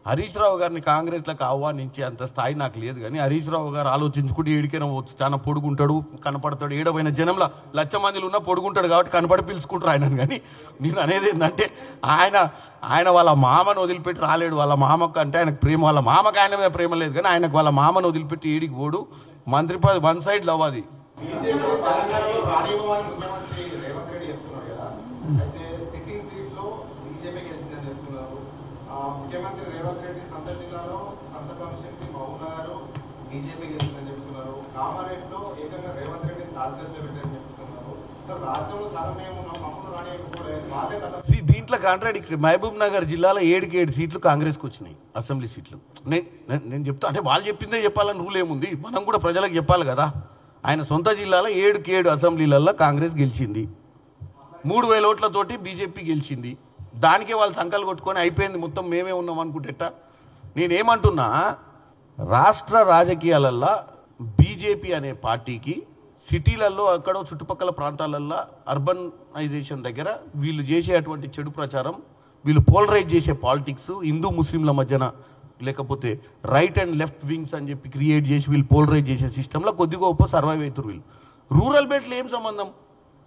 హరీష్ రావు గారిని కాంగ్రెస్లకు ఆహ్వానించే అంత స్థాయి నాకు లేదు, కానీ హరీష్ రావు గారు ఆలోచించుకుంటే ఏడికైనా చాలా పొడుగుంటాడు, కనపడతాడు. ఏడవైన జనంలో 1,00,000 మందిలో ఉన్న పొడుగుంటాడు కాబట్టి కనపడి పిలుచుకుంటారు ఆయనను. కానీ నేను అనేది ఏంటంటే ఆయన వాళ్ళ మామను వదిలిపెట్టి రాలేడు. వాళ్ళ మామకు అంటే ఆయనకు ప్రేమ, వాళ్ళ మామకు ఆయన మీద ప్రేమ లేదు, కానీ ఆయనకు వాళ్ళ మామను వదిలిపెట్టి ఏడికి పోడు. మంత్రి పదవి వన్ సైడ్ లవ్ అది. ముఖ్యమంత్రి రేవంత్ రెడ్డి సొంత జిల్లాలో సొంత కాన్స్టిట్యూన్సీ మహబూబ్ నగర్ బీజేపీ గెలిచిందని చెప్తున్నారు. కామారెడ్డిలో ఏకంగా రేవంత్ రెడ్డి తాత్కాలికని చెప్తున్నారు. రాష్ట్రంలో సగమేమో మహబూబ్ రాణి వాళ్ళే కదా. దీంట్లో కాంట్రాడిక్టరీ. మహబూబ్ నగర్ జిల్లాలో 7 సీట్లు కాంగ్రెస్కి వచ్చినాయి, అసెంబ్లీ సీట్లు. నేను చెప్తా అంటే వాళ్ళు చెప్పిందే చెప్పాలని రూల్ ఏముంది, మనం కూడా ప్రజలకు చెప్పాలి కదా. ఆయన సొంత జిల్లాలో 7 అసెంబ్లీలలో కాంగ్రెస్ గెలిచింది, 3,000 ఓట్లతోటి బీజేపీ గెలిచింది. దానికే వాళ్ళు సంకలు కొట్టుకొని అయిపోయింది మొత్తం మేమే ఉన్నాం అనుకుంటేట. నేనేమంటున్నా, రాష్ట్ర రాజకీయాలల్లో బీజేపీ అనే పార్టీకి సిటీలలో అక్కడ చుట్టుపక్కల ప్రాంతాలల్లో అర్బనైజేషన్ దగ్గర వీళ్ళు చేసేటువంటి చెడు ప్రచారం, వీళ్ళు పోలరైజ్ చేసే పాలిటిక్స్, హిందూ ముస్లింల మధ్యన లేకపోతే రైట్ అండ్ లెఫ్ట్ వింగ్స్ అని చెప్పి క్రియేట్ చేసి వీళ్ళు పోలరైజ్ చేసే సిస్టంలో కొద్దిగా గొప్ప సర్వైవ్ అవుతారు వీళ్ళు. రూరల్ బెల్ట్లో ఏం సంబంధం?